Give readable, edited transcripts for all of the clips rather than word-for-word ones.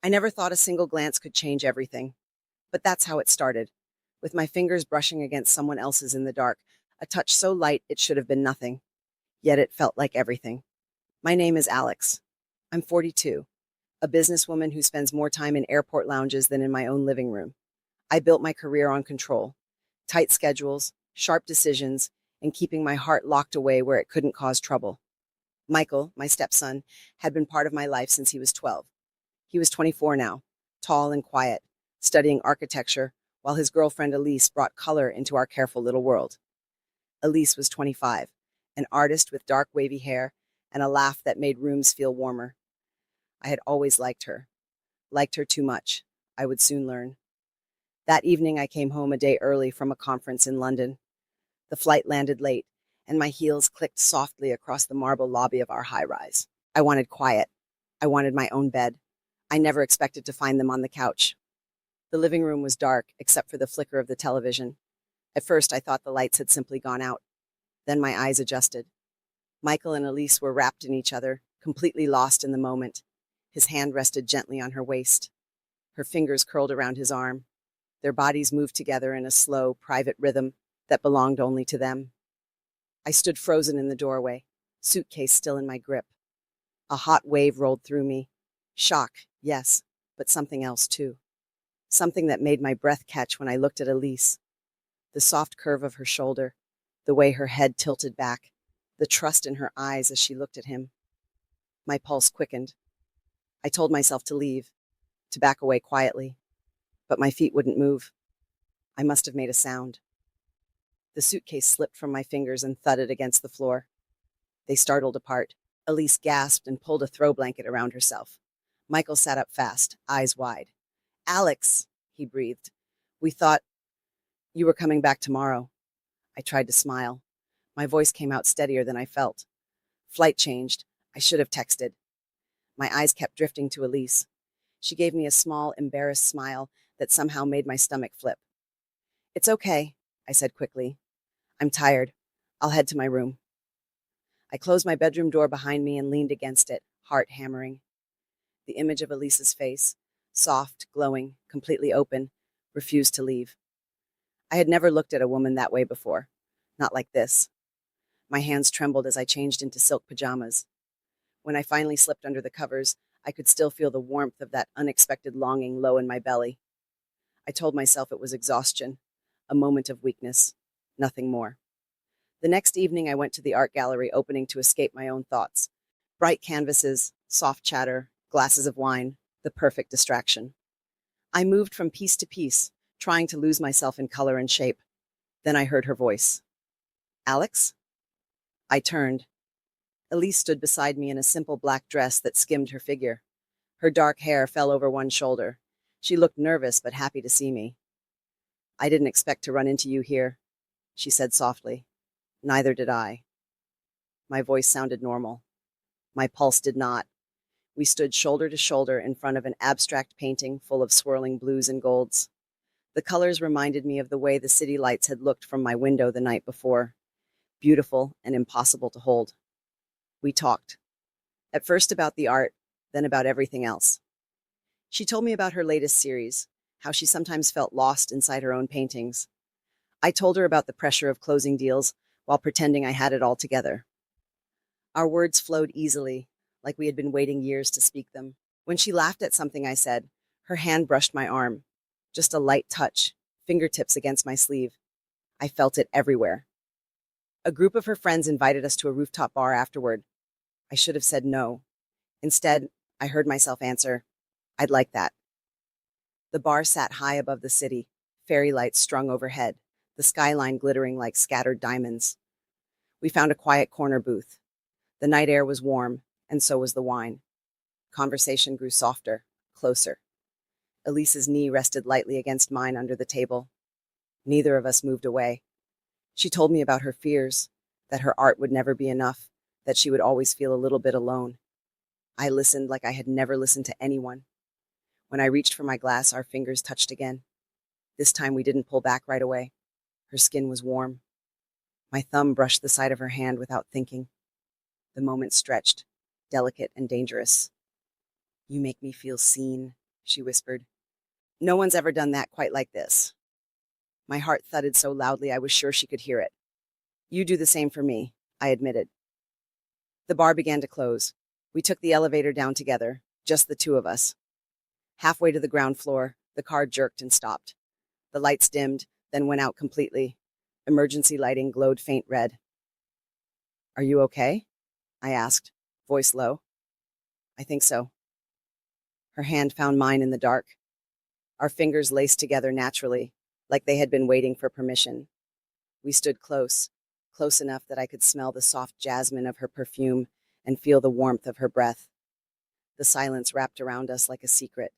I never thought a single glance could change everything. But that's how it started, with my fingers brushing against someone else's in the dark, a touch so light it should have been nothing. Yet it felt like everything. My name is Alex. I'm 42, a businesswoman who spends more time in airport lounges than in my own living room. I built my career on control, tight schedules, sharp decisions, and keeping my heart locked away where it couldn't cause trouble. Michael, my stepson, had been part of my life since he was 12. He was 24 now, tall and quiet, studying architecture, while his girlfriend Elise brought color into our careful little world. Elise was 25, an artist with dark wavy hair and a laugh that made rooms feel warmer. I had always liked her too much. I would soon learn. That evening I came home a day early from a conference in London. The flight landed late, and my heels clicked softly across the marble lobby of our high-rise. I wanted quiet. I wanted my own bed. I never expected to find them on the couch. The living room was dark, except for the flicker of the television. At first, I thought the lights had simply gone out. Then my eyes adjusted. Michael and Elise were wrapped in each other, completely lost in the moment. His hand rested gently on her waist. Her fingers curled around his arm. Their bodies moved together in a slow, private rhythm that belonged only to them. I stood frozen in the doorway, suitcase still in my grip. A hot wave rolled through me. Shock, yes, but something else too. Something that made my breath catch when I looked at Elise. The soft curve of her shoulder, the way her head tilted back, the trust in her eyes as she looked at him. My pulse quickened. I told myself to leave, to back away quietly, but my feet wouldn't move. I must have made a sound. The suitcase slipped from my fingers and thudded against the floor. They startled apart. Elise gasped and pulled a throw blanket around herself. Michael sat up fast, eyes wide. "Alex," he breathed. "We thought you were coming back tomorrow." I tried to smile. My voice came out steadier than I felt. Flight changed. I should have texted. My eyes kept drifting to Elise. She gave me a small, embarrassed smile that somehow made my stomach flip. "It's okay," I said quickly. "I'm tired. I'll head to my room." I closed my bedroom door behind me and leaned against it, heart hammering. The image of Elise's face, soft, glowing, completely open, refused to leave. I had never looked at a woman that way before, not like this. My hands trembled as I changed into silk pajamas. When I finally slipped under the covers, I could still feel the warmth of that unexpected longing low in my belly. I told myself it was exhaustion, a moment of weakness, nothing more. The next evening, I went to the art gallery opening to escape my own thoughts. Bright canvases, soft chatter, glasses of wine, the perfect distraction. I moved from piece to piece, trying to lose myself in color and shape. Then I heard her voice. "Alex?" I turned. Elise stood beside me in a simple black dress that skimmed her figure. Her dark hair fell over one shoulder. She looked nervous but happy to see me. "I didn't expect to run into you here," she said softly. "Neither did I." My voice sounded normal. My pulse did not. We stood shoulder to shoulder in front of an abstract painting full of swirling blues and golds. The colors reminded me of the way the city lights had looked from my window the night before. Beautiful and impossible to hold. We talked. At first about the art, then about everything else. She told me about her latest series, how she sometimes felt lost inside her own paintings. I told her about the pressure of closing deals while pretending I had it all together. Our words flowed easily, like we had been waiting years to speak them. When she laughed at something I said, her hand brushed my arm. Just a light touch, fingertips against my sleeve. I felt it everywhere. A group of her friends invited us to a rooftop bar afterward. I should have said no. Instead, I heard myself answer, "I'd like that." The bar sat high above the city, fairy lights strung overhead, the skyline glittering like scattered diamonds. We found a quiet corner booth. The night air was warm, and so was the wine. Conversation grew softer, closer. Elise's knee rested lightly against mine under the table. Neither of us moved away. She told me about her fears, that her art would never be enough, that she would always feel a little bit alone. I listened like I had never listened to anyone. When I reached for my glass, our fingers touched again. This time we didn't pull back right away. Her skin was warm. My thumb brushed the side of her hand without thinking. The moment stretched, delicate and dangerous. "You make me feel seen," she whispered. No one's ever done that quite like this. My heart thudded so loudly I was sure she could hear it. You do the same for me, I admitted. The bar began to close. We took the elevator down together, just the two of us. Halfway to the ground floor, the car jerked and stopped. The lights dimmed, then went out completely. Emergency lighting glowed faint red. Are you okay? I asked, voice low. I think so. Her hand found mine in the dark. Our fingers laced together naturally, like they had been waiting for permission. We stood close enough that I could smell the soft jasmine of her perfume and feel the warmth of her breath. The silence wrapped around us like a secret.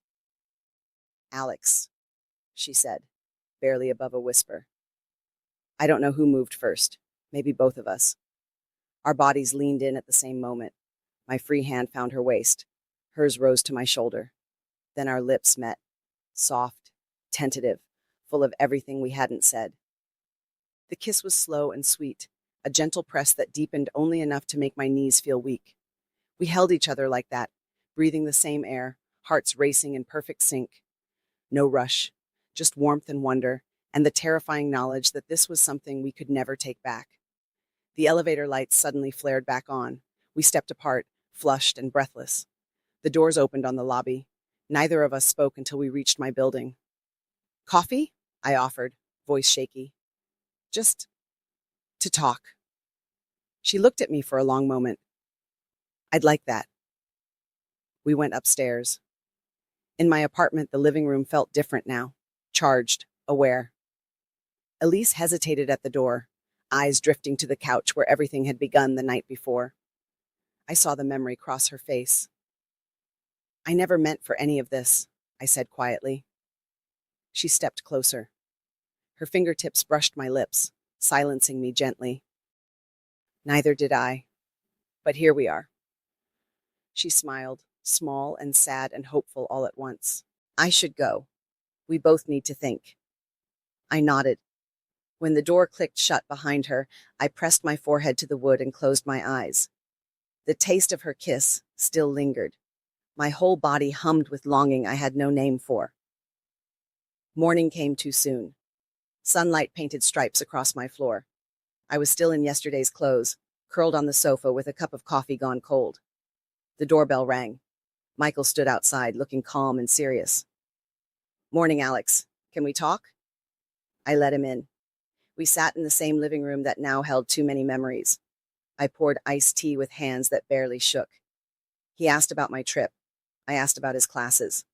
Alex, she said, barely above a whisper. I don't know who moved first, maybe both of us. Our bodies leaned in at the same moment. My free hand found her waist. Hers rose to my shoulder. Then our lips met, soft, tentative, full of everything we hadn't said. The kiss was slow and sweet, a gentle press that deepened only enough to make my knees feel weak. We held each other like that, breathing the same air, hearts racing in perfect sync. No rush, just warmth and wonder, and the terrifying knowledge that this was something we could never take back. The elevator lights suddenly flared back on. We stepped apart, flushed and breathless. The doors opened on the lobby. Neither of us spoke until we reached my building. Coffee? I offered, voice shaky. Just to talk. She looked at me for a long moment. I'd like that. We went upstairs. In my apartment, the living room felt different now, charged, aware. Elise hesitated at the door, eyes drifting to the couch where everything had begun the night before. I saw the memory cross her face. I never meant for any of this, I said quietly. She stepped closer. Her fingertips brushed my lips, silencing me gently. Neither did I. But here we are. She smiled, small and sad and hopeful all at once. I should go. We both need to think. I nodded. When the door clicked shut behind her, I pressed my forehead to the wood and closed my eyes. The taste of her kiss still lingered. My whole body hummed with longing I had no name for. Morning came too soon. Sunlight painted stripes across my floor. I was still in yesterday's clothes, curled on the sofa with a cup of coffee gone cold. The doorbell rang. Michael stood outside, looking calm and serious. Morning, Alex. Can we talk? I let him in. We sat in the same living room that now held too many memories. I poured iced tea with hands that barely shook. He asked about my trip. I asked about his classes.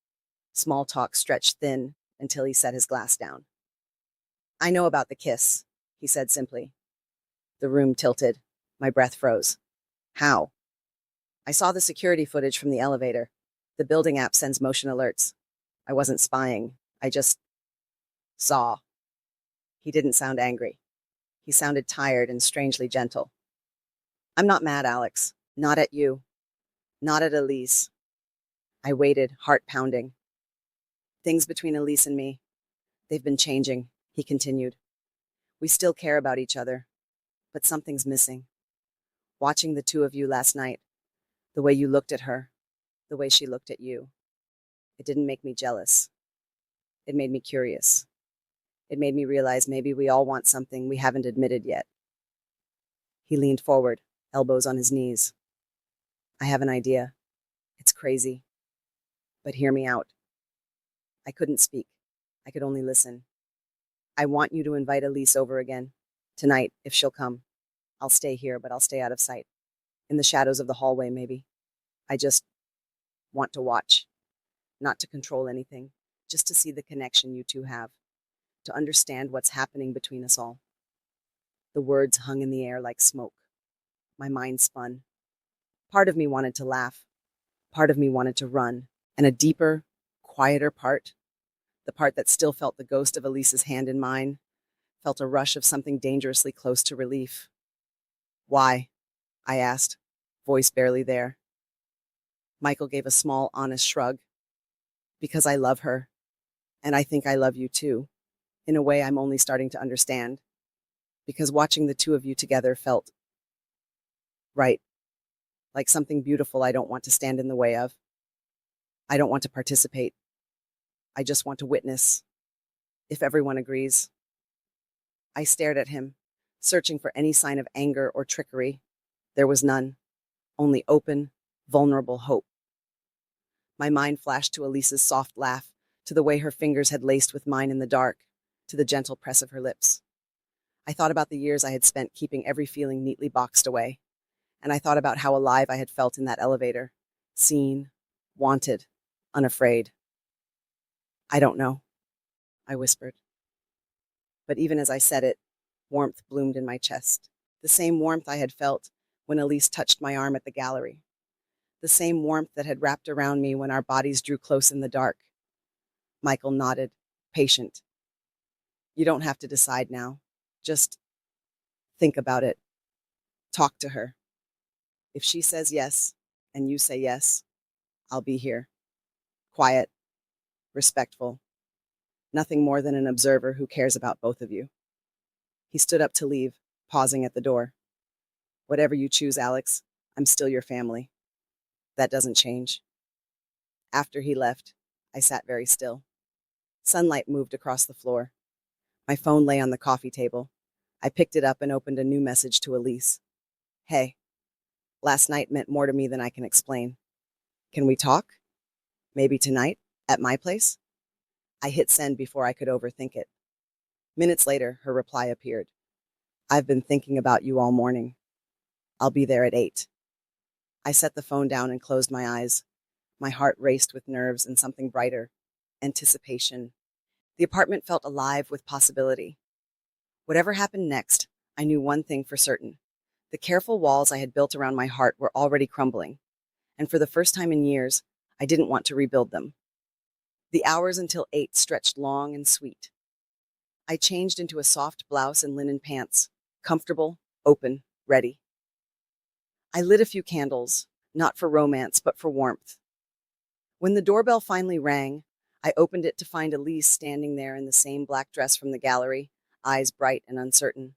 Small talk stretched thin until he set his glass down. I know about the kiss, he said simply. The room tilted. My breath froze. How? I saw the security footage from the elevator. The building app sends motion alerts. I wasn't spying. I just saw. He didn't sound angry. He sounded tired and strangely gentle. I'm not mad, Alex. Not at you. Not at Elise. I waited, heart pounding. Things between Elise and me, they've been changing, he continued. We still care about each other, but something's missing. Watching the two of you last night, the way you looked at her, the way she looked at you, it didn't make me jealous. It made me curious. It made me realize maybe we all want something we haven't admitted yet. He leaned forward, elbows on his knees. I have an idea. It's crazy. But hear me out. I couldn't speak. I could only listen. I want you to invite Elise over again. Tonight, if she'll come. I'll stay here, but I'll stay out of sight. In the shadows of the hallway, maybe. I just want to watch. Not to control anything. Just to see the connection you two have. To understand what's happening between us all. The words hung in the air like smoke. My mind spun. Part of me wanted to laugh. Part of me wanted to run. And a deeper, quieter part, the part that still felt the ghost of Elise's hand in mine, felt a rush of something dangerously close to relief. Why? I asked, voice barely there. Michael gave a small, honest shrug. Because I love her. And I think I love you too. In a way I'm only starting to understand. Because watching the two of you together felt right. Like something beautiful I don't want to stand in the way of. I don't want to participate, I just want to witness, if everyone agrees. I stared at him, searching for any sign of anger or trickery. There was none, only open, vulnerable hope. My mind flashed to Elise's soft laugh, to the way her fingers had laced with mine in the dark, to the gentle press of her lips. I thought about the years I had spent keeping every feeling neatly boxed away, and I thought about how alive I had felt in that elevator, seen, wanted, unafraid. I don't know, I whispered. But even as I said it, warmth bloomed in my chest, the same warmth I had felt when Elise touched my arm at the gallery, the same warmth that had wrapped around me when our bodies drew close in the dark. Michael nodded, patient. You don't have to decide now. Just think about it. Talk to her. If she says yes, and you say yes, I'll be here. Quiet, respectful. Nothing more than an observer who cares about both of you. He stood up to leave, pausing at the door. Whatever you choose, Alex, I'm still your family. That doesn't change. After he left, I sat very still. Sunlight moved across the floor. My phone lay on the coffee table. I picked it up and opened a new message to Elise. Hey, last night meant more to me than I can explain. Can we talk? Maybe tonight, at my place? I hit send before I could overthink it. Minutes later, her reply appeared. I've been thinking about you all morning. I'll be there at 8. I set the phone down and closed my eyes. My heart raced with nerves and something brighter. Anticipation. The apartment felt alive with possibility. Whatever happened next, I knew one thing for certain. The careful walls I had built around my heart were already crumbling, and for the first time in years, I didn't want to rebuild them. The hours until 8 stretched long and sweet. I changed into a soft blouse and linen pants, comfortable, open, ready. I lit a few candles, not for romance, but for warmth. When the doorbell finally rang, I opened it to find Elise standing there in the same black dress from the gallery, eyes bright and uncertain.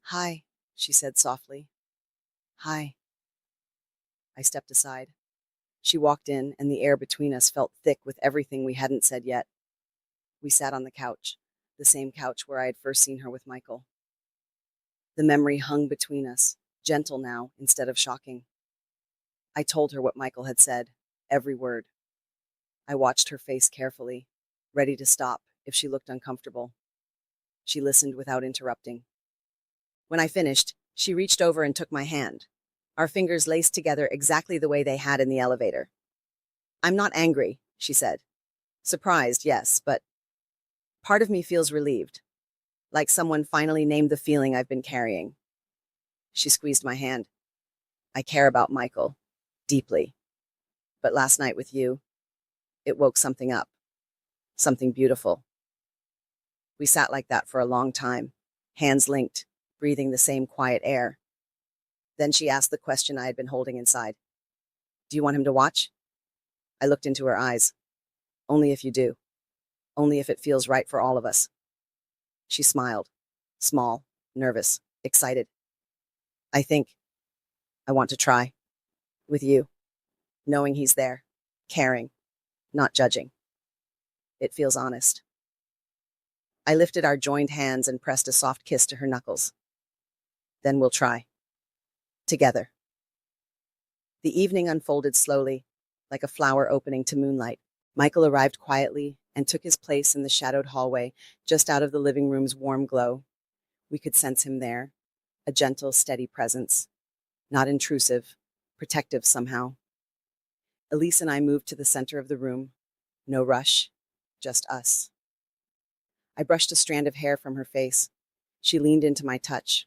Hi, she said softly. Hi. I stepped aside. She walked in, and the air between us felt thick with everything we hadn't said yet. We sat on the couch, the same couch where I had first seen her with Michael. The memory hung between us, gentle now instead of shocking. I told her what Michael had said, every word. I watched her face carefully, ready to stop if she looked uncomfortable. She listened without interrupting. When I finished, she reached over and took my hand. Our fingers laced together exactly the way they had in the elevator. I'm not angry, she said. Surprised, yes, but part of me feels relieved, like someone finally named the feeling I've been carrying. She squeezed my hand. I care about Michael, deeply. But last night with you, it woke something up, something beautiful. We sat like that for a long time, hands linked, breathing the same quiet air. Then she asked the question I had been holding inside. Do you want him to watch? I looked into her eyes. Only if you do. Only if it feels right for all of us. She smiled, small, nervous, excited. I want to try. With you. Knowing he's there. Caring. Not judging. It feels honest. I lifted our joined hands and pressed a soft kiss to her knuckles. Then we'll try. Together. The evening unfolded slowly, like a flower opening to moonlight. Michael arrived quietly and took his place in the shadowed hallway, just out of the living room's warm glow. We could sense him there, a gentle, steady presence. Not intrusive, protective somehow. Elise and I moved to the center of the room. No rush, just us. I brushed a strand of hair from her face. She leaned into my touch.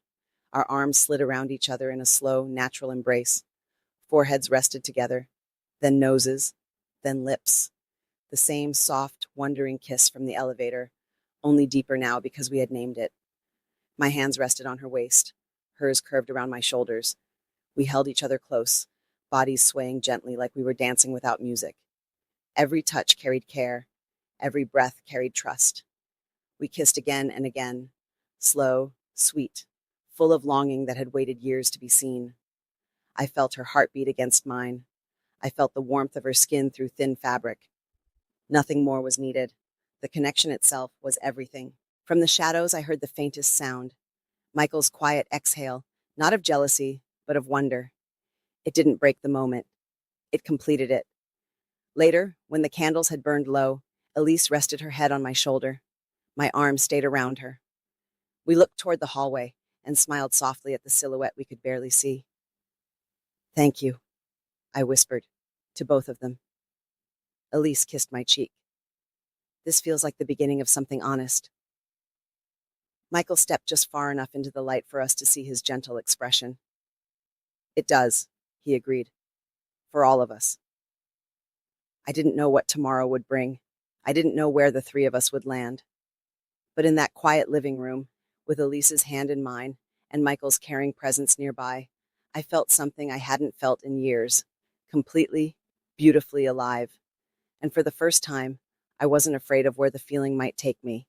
Our arms slid around each other in a slow, natural embrace. Foreheads rested together, then noses, then lips. The same soft, wondering kiss from the elevator, only deeper now because we had named it. My hands rested on her waist, hers curved around my shoulders. We held each other close, bodies swaying gently like we were dancing without music. Every touch carried care, every breath carried trust. We kissed again and again, slow, sweet, full of longing that had waited years to be seen. I felt her heartbeat against mine. I felt the warmth of her skin through thin fabric. Nothing more was needed. The connection itself was everything. From the shadows, I heard the faintest sound. Michael's quiet exhale, not of jealousy, but of wonder. It didn't break the moment. It completed it. Later, when the candles had burned low, Elise rested her head on my shoulder. My arm stayed around her. We looked toward the hallway and smiled softly at the silhouette we could barely see. "Thank you," I whispered, to both of them. Elise kissed my cheek. "This feels like the beginning of something honest." Michael stepped just far enough into the light for us to see his gentle expression. "It does," he agreed. "For all of us." I didn't know what tomorrow would bring. I didn't know where the three of us would land. But in that quiet living room, with Elise's hand in mine and Michael's caring presence nearby, I felt something I hadn't felt in years, completely, beautifully alive. And for the first time, I wasn't afraid of where the feeling might take me.